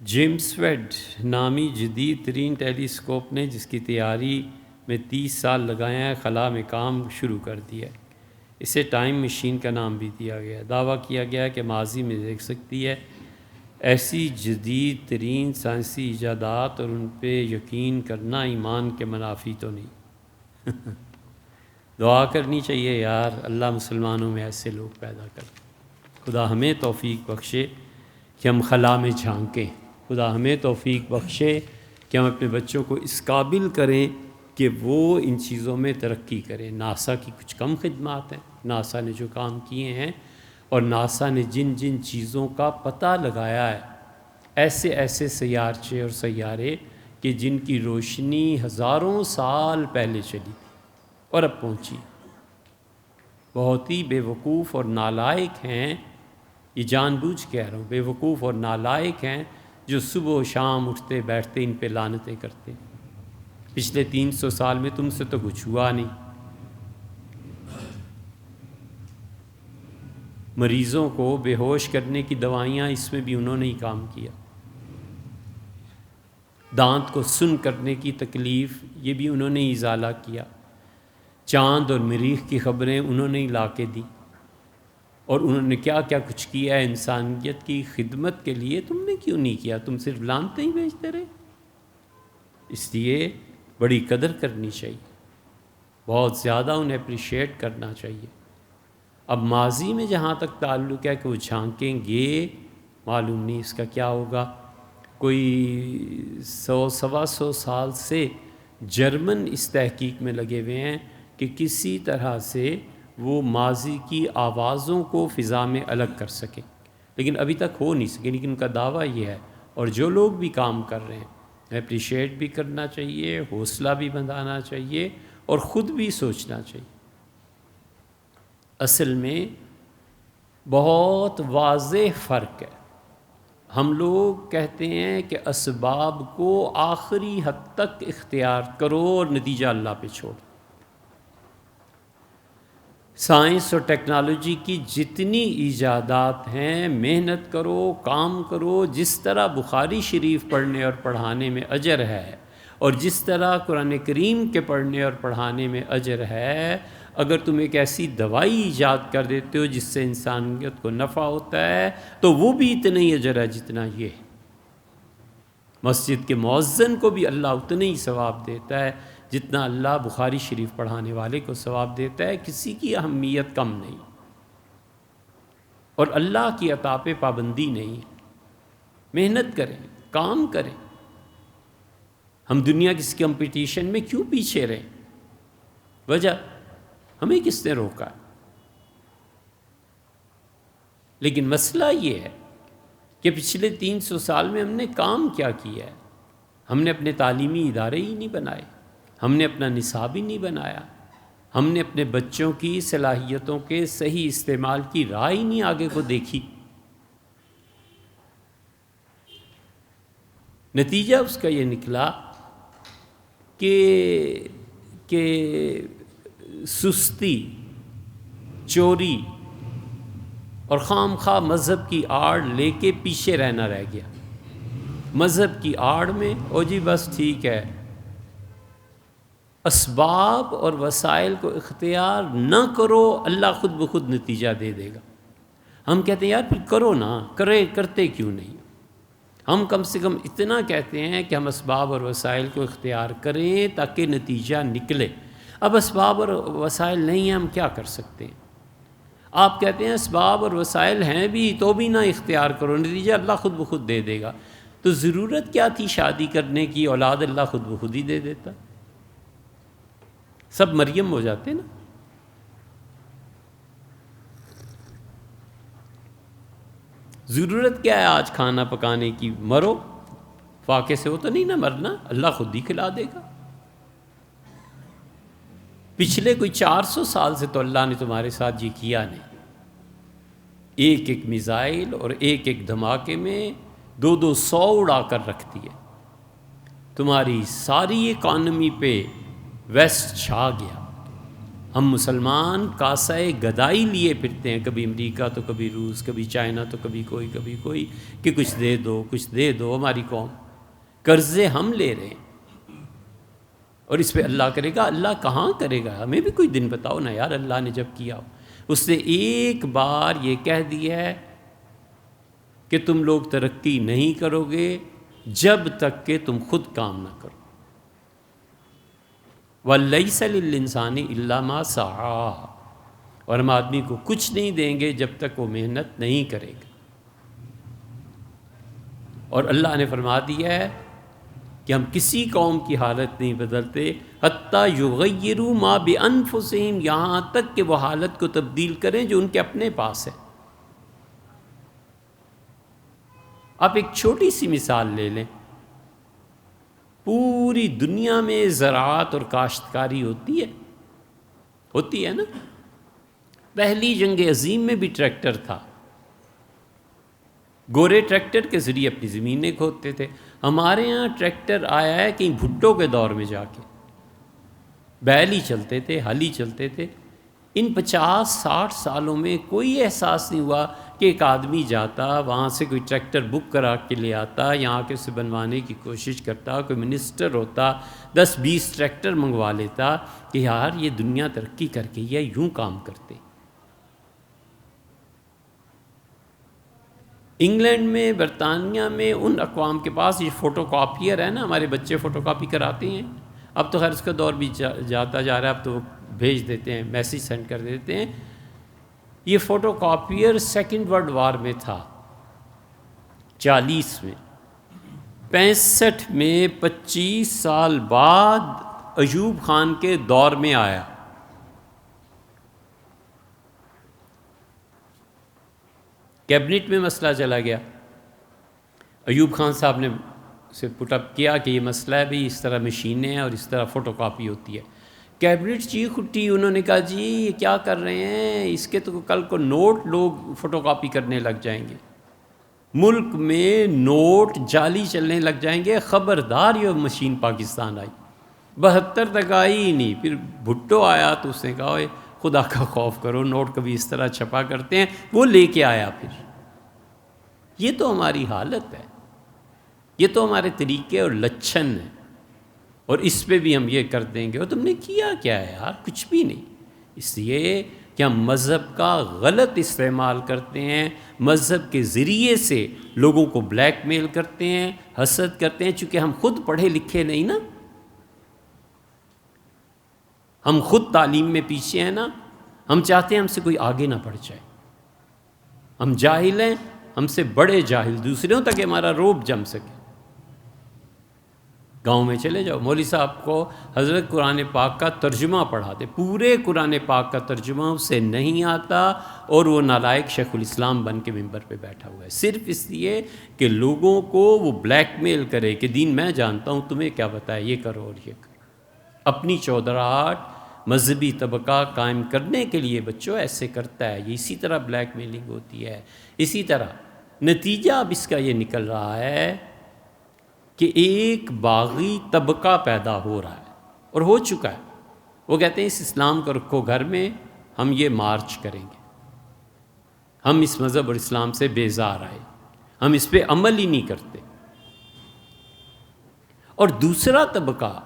James Wade نامی جدید ترین telescope نے جس کی تیاری میں 30 سال لگائے ہیں، خلا میں کام شروع کر دیا ہے۔ اسے ٹائم مشین کا نام بھی دیا گیا ہے۔ دعویٰ کیا گیا ہے کہ ماضی میں دیکھ سکتی ہے۔ ایسی جدید ترین سائنسی ایجادات اور ان پہ یقین کرنا ایمان کے منافی تو نہیں۔ دعا کرنی چاہیے یار، اللہ مسلمانوں میں ایسے لوگ پیدا کر۔ خدا ہمیں توفیق بخشے کہ ہم خلا میں جھانکیں۔ خدا ہمیں توفیق بخشے کہ ہم اپنے بچوں کو اس قابل کریں کہ وہ ان چیزوں میں ترقی کریں۔ ناسا کی کچھ کم خدمات ہیں، ناسا نے جو کام کیے ہیں اور ناسا نے جن جن چیزوں کا پتہ لگایا ہے، ایسے ایسے سیارچے اور سیارے کہ جن کی روشنی ہزاروں سال پہلے چلی تھی اور اب پہنچی۔ بہت ہی بے وقوف اور نالائق ہیں، یہ جان بوجھ کہہ رہا ہوں، بے وقوف اور نالائق ہیں جو صبح و شام اٹھتے بیٹھتے ان پہ لعنتیں کرتے ہیں۔ پچھلے 300 سال میں تم سے تو کچھ ہوا نہیں۔ مریضوں کو بے ہوش کرنے کی دوائیاں، اس میں بھی انہوں نے ہی کام کیا۔ دانت کو سن کرنے کی تکلیف، یہ بھی انہوں نے ہی ازالہ کیا۔ چاند اور مریخ کی خبریں انہوں نے ہی لا کے دی۔ اور انہوں نے کیا کیا کچھ کیا ہے انسانیت کی خدمت کے لیے، تم نے کیوں نہیں کیا؟ تم صرف لعنتیں ہی بھیجتے رہے۔ اس لیے بڑی قدر کرنی چاہیے، بہت زیادہ انہیں اپریشیٹ کرنا چاہیے۔ اب ماضی میں جہاں تک تعلق ہے کہ وہ جھانکیں گے، معلوم نہیں اس کا کیا ہوگا۔ کوئی 100-125 سال سے جرمن اس تحقیق میں لگے ہوئے ہیں کہ کسی طرح سے وہ ماضی کی آوازوں کو فضا میں الگ کر سکیں، لیکن ابھی تک ہو نہیں سکے۔ لیکن ان کا دعویٰ یہ ہے، اور جو لوگ بھی کام کر رہے ہیں، اپریشیٹ بھی کرنا چاہیے، حوصلہ بھی بندھانا چاہیے اور خود بھی سوچنا چاہیے۔ اصل میں بہت واضح فرق ہے۔ ہم لوگ کہتے ہیں کہ اسباب کو آخری حد تک اختیار کرو اور نتیجہ اللہ پہ چھوڑ۔ سائنس اور ٹیکنالوجی کی جتنی ایجادات ہیں، محنت کرو، کام کرو۔ جس طرح بخاری شریف پڑھنے اور پڑھانے میں اجر ہے، اور جس طرح قرآن کریم کے پڑھنے اور پڑھانے میں اجر ہے، اگر تم ایک ایسی دوائی ایجاد کر دیتے ہو جس سے انسانیت کو نفع ہوتا ہے، تو وہ بھی اتنا ہی اجر ہے جتنا یہ ہے۔ مسجد کے مؤذن کو بھی اللہ اتنا ہی ثواب دیتا ہے جتنا اللہ بخاری شریف پڑھانے والے کو ثواب دیتا ہے۔ کسی کی اہمیت کم نہیں، اور اللہ کی عطا پہ پابندی نہیں۔ محنت کریں، کام کریں۔ ہم دنیا کی کمپٹیشن میں کیوں پیچھے رہیں؟ وجہ ہمیں کس نے روکا؟ لیکن مسئلہ یہ ہے کہ پچھلے 300 سال میں ہم نے کام کیا کیا ہے؟ ہم نے اپنے تعلیمی ادارے ہی نہیں بنائے، ہم نے اپنا نصاب ہی نہیں بنایا، ہم نے اپنے بچوں کی صلاحیتوں کے صحیح استعمال کی راہ ہی نہیں آگے کو دیکھی۔ نتیجہ اس کا یہ نکلا کہ سستی، چوری اور خام خواہ مذہب کی آڑ لے کے پیچھے رہنا رہ گیا۔ مذہب کی آڑ میں جی بس ٹھیک ہے، اسباب اور وسائل کو اختیار نہ کرو، اللہ خود بخود نتیجہ دے دے گا۔ ہم کہتے ہیں یار پھر کرو نا، کرتے کیوں نہیں؟ ہم کم سے کم اتنا کہتے ہیں کہ ہم اسباب اور وسائل کو اختیار کریں تاکہ نتیجہ نکلے۔ اب اسباب اور وسائل نہیں ہیں، ہم کیا کر سکتے ہیں؟ آپ کہتے ہیں اسباب اور وسائل ہیں بھی تو بھی نہ اختیار کرو، نتیجہ اللہ خود بخود دے دے گا۔ تو ضرورت کیا تھی شادی کرنے کی؟ اولاد اللہ خود بخود ہی دے دیتا، سب مریم ہو جاتے نا۔ ضرورت کیا ہے آج کھانا پکانے کی؟ مرو، فاقے سے ہو تو نہیں نا مرنا، اللہ خود ہی کھلا دے گا۔ پچھلے کوئی 400 سال سے تو اللہ نے تمہارے ساتھ یہ کیا نہیں۔ ایک ایک میزائل اور ایک ایک دھماکے میں 200 اڑا کر رکھتی ہے۔ تمہاری ساری اکانومی پہ ویسٹ چھا گیا، ہم مسلمان کاسہ گدائی لیے پھرتے ہیں، کبھی امریکہ تو کبھی روس، کبھی چائنا تو کبھی کوئی کہ کچھ دے دو ہماری قوم، قرضے ہم لے رہے ہیں، اور اس پہ اللہ کرے گا؟ اللہ کہاں کرے گا؟ ہمیں بھی کوئی دن بتاؤ نا یار، اللہ نے جب کیا ہو۔ اس نے ایک بار یہ کہہ دیا ہے کہ تم لوگ ترقی نہیں کرو گے جب تک کہ تم خود کام نہ کرو۔ وَلَيْسَ لِلْإِنسَانِ إِلَّا مَا سَعَىٰ، اور ہم آدمی کو کچھ نہیں دیں گے جب تک وہ محنت نہیں کرے گا۔ اور اللہ نے فرما دیا ہے کہ ہم کسی قوم کی حالت نہیں بدلتے حتیٰ یغیروا ما بانفسہم، یہاں تک کہ وہ حالت کو تبدیل کریں جو ان کے اپنے پاس ہے۔ آپ ایک چھوٹی سی مثال لے لیں، پوری دنیا میں زراعت اور کاشتکاری ہوتی ہے نا؟ پہلی جنگ عظیم میں بھی ٹریکٹر تھا، گورے ٹریکٹر کے ذریعے اپنی زمینیں کھودتے تھے۔ ہمارے ہاں ٹریکٹر آیا ہے کہیں بھٹو کے دور میں جا کے، بیل ہی چلتے تھے، ہل ہی چلتے تھے۔ ان 50-60 سالوں میں کوئی احساس نہیں ہوا کہ ایک آدمی جاتا وہاں سے کوئی ٹریکٹر بک کرا کے لے آتا، یہاں کے اسے بنوانے کی کوشش کرتا، کوئی منسٹر ہوتا 10-20 ٹریکٹر منگوا لیتا کہ یار یہ دنیا ترقی کر گئی ہے، یوں کام کرتے۔ انگلینڈ میں، برطانیہ میں ان اقوام کے پاس یہ فوٹو کاپیئر ہے نا، ہمارے بچے فوٹو کاپی کراتے ہیں، اب تو خیر اس کا دور بھی جاتا جا رہا ہے، اب تو بھیج دیتے ہیں، میسیج سینڈ کر دیتے ہیں۔ یہ photo copier second world war میں تھا، 40 میں، 65 میں 25 سال بعد ایوب خان کے دور میں آیا۔ کیبنٹ میں مسئلہ چلا گیا، ایوب خان صاحب نے اسے پٹ اپ کیا کہ یہ مسئلہ ہے بھی، اس طرح مشینیں ہیں اور اس طرح فوٹو کاپی ہوتی ہے۔ کیبنٹ چیخ اٹھی، انہوں نے کہا جی یہ کیا کر رہے ہیں، اس کے تو کل کو نوٹ لوگ فوٹو کاپی کرنے لگ جائیں گے، ملک میں نوٹ جعلی چلنے لگ جائیں گے، خبردار یہ مشین پاکستان آئی۔ 72 تک آئی ہی نہیں، پھر بھٹو آیا تو اس نے کہا اوے خدا کا خوف کرو، نوٹ کبھی اس طرح چھپا کرتے ہیں، وہ لے کے آیا۔ پھر یہ تو ہماری حالت ہے، یہ تو ہمارے طریقے اور لچھن ہیں، اور اس پہ بھی ہم یہ کر دیں گے۔ اور تم نے کیا کیا ہے یار؟ کچھ بھی نہیں، اس لیے کہ ہم مذہب کا غلط استعمال کرتے ہیں، مذہب کے ذریعے سے لوگوں کو بلیک میل کرتے ہیں، حسد کرتے ہیں، چونکہ ہم خود پڑھے لکھے نہیں نا، ہم خود تعلیم میں پیچھے ہیں نا، ہم چاہتے ہیں ہم سے کوئی آگے نہ بڑھ جائے، ہم جاہل ہیں، ہم سے بڑے جاہل دوسروں تک ہمارا روب جم سکے۔ گاؤں میں چلے جاؤ، مولوی صاحب کو حضرت قرآن پاک کا ترجمہ پڑھاتے، پورے قرآن پاک کا ترجمہ اسے نہیں آتا، اور وہ نالائق شیخ الاسلام بن کے ممبر پہ بیٹھا ہوا ہے، صرف اس لیے کہ لوگوں کو وہ بلیک میل کرے کہ دین میں جانتا ہوں، تمہیں کیا بتایا، یہ کرو اور یہ کرو۔ اپنی چودراہٹ مذہبی طبقہ قائم کرنے کے لیے بچوں ایسے کرتا ہے، یہ اسی طرح بلیک میلنگ ہوتی ہے۔ اسی طرح نتیجہ اب اس کا یہ نکل رہا ہے کہ ایک باغی طبقہ پیدا ہو رہا ہے اور ہو چکا ہے، وہ کہتے ہیں اس اسلام کو رکھو گھر میں، ہم یہ مارچ کریں گے، ہم اس مذہب اور اسلام سے بیزار آئے، ہم اس پہ عمل ہی نہیں کرتے۔ اور دوسرا طبقہ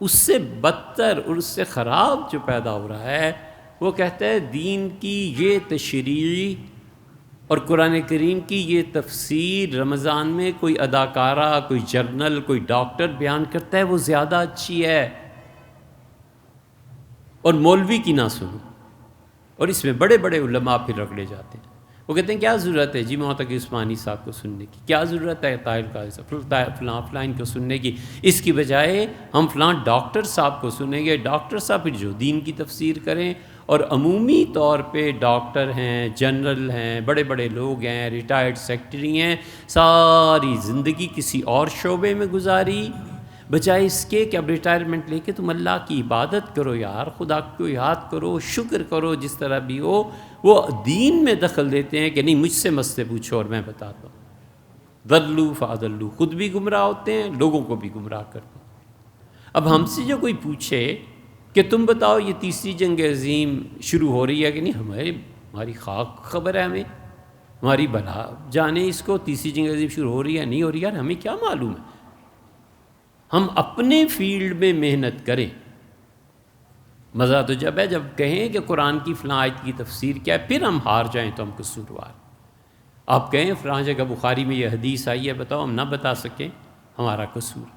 اس سے بدتر اور اس سے خراب جو پیدا ہو رہا ہے، وہ کہتا ہے دین کی یہ تشریح اور قرآن کریم کی یہ تفسیر رمضان میں کوئی اداکارہ، کوئی جرنل، کوئی ڈاکٹر بیان کرتا ہے وہ زیادہ اچھی ہے، اور مولوی کی نہ سنو۔ اور اس میں بڑے بڑے علماء پھر رگڑے جاتے ہیں، وہ کہتے ہیں کیا ضرورت ہے جی محتقی عثمانی صاحب کو سننے کی، کیا ضرورت ہے طاہر قادری صاحب فلاں کو سننے کی، اس کی بجائے ہم فلاں ڈاکٹر صاحب کو سنیں گے۔ ڈاکٹر صاحب پھر جو دین کی تفسیر کریں، اور عمومی طور پہ ڈاکٹر ہیں، جنرل ہیں، بڑے بڑے لوگ ہیں، ریٹائرڈ سیکٹری ہیں، ساری زندگی کسی اور شعبے میں گزاری، بجائے اس کے کہ اب ریٹائرمنٹ لے کے تم اللہ کی عبادت کرو یار، خدا کو یاد کرو، شکر کرو، جس طرح بھی ہو۔ وہ دین میں دخل دیتے ہیں کہ نہیں مجھ سے مسئلے پوچھو اور میں بتاتا ہوں۔ ضلوا فاضلوا، خود بھی گمراہ ہوتے ہیں، لوگوں کو بھی گمراہ کرتے ہیں۔ اب ہم سے جو کوئی پوچھے کہ تم بتاؤ یہ تیسری جنگ عظیم شروع ہو رہی ہے کہ نہیں، ہماری خاک خبر ہے، ہماری بلا جانے اس کو تیسری جنگ عظیم شروع ہو رہی ہے نہیں ہو رہی، یار ہمیں کیا معلوم ہے؟ ہم اپنے فیلڈ میں محنت کریں۔ مزہ تو جب ہے جب کہیں کہ قرآن کی فلاں آیت کی تفسیر کیا ہے، پھر ہم ہار جائیں تو ہم قصوروار۔ آپ کہیں فلاں جگہ بخاری میں یہ حدیث آئی ہے، بتاؤ، ہم نہ بتا سکیں، ہمارا قصور۔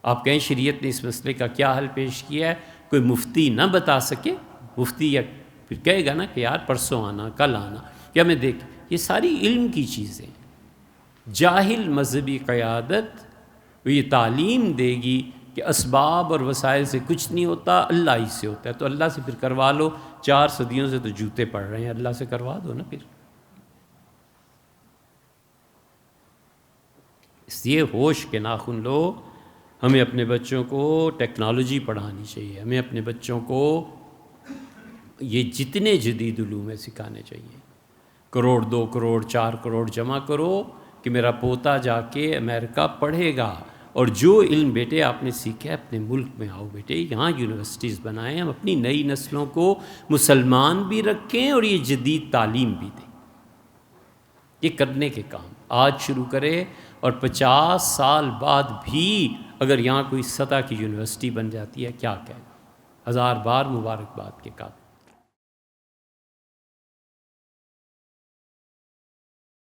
آپ کہیں شریعت نے اس مسئلے کا کیا حل پیش کیا ہے، کوئی مفتی نہ بتا سکے، مفتی یا پھر کہے گا نا کہ یار پرسوں آنا، کل آنا، کیا میں دیکھ، یہ ساری علم کی چیزیں۔ جاہل مذہبی قیادت یہ تعلیم دے گی کہ اسباب اور وسائل سے کچھ نہیں ہوتا، اللہ ہی سے ہوتا ہے، تو اللہ سے پھر کروا لو، 4 صدیوں سے تو جوتے پڑ رہے ہیں، اللہ سے کروا دو نا پھر۔ اس لیے ہوش کے ناخن لو۔ ہمیں اپنے بچوں کو ٹیکنالوجی پڑھانی چاہیے، ہمیں اپنے بچوں کو یہ جتنے جدید علوم ہیں سکھانے چاہیے۔ 1 کروڑ 2 کروڑ 4 کروڑ جمع کرو کہ میرا پوتا جا کے امریکہ پڑھے گا، اور جو علم بیٹے آپ نے سیکھا ہے اپنے ملک میں آؤ بیٹے، یہاں یونیورسٹیز بنائیں، ہم اپنی نئی نسلوں کو مسلمان بھی رکھیں اور یہ جدید تعلیم بھی دیں۔ یہ کرنے کے کام آج شروع کرے، اور 50 سال بعد بھی اگر یہاں کوئی سطح کی یونیورسٹی بن جاتی ہے، کیا کہے، 1000 بار مبارکباد کے قابل۔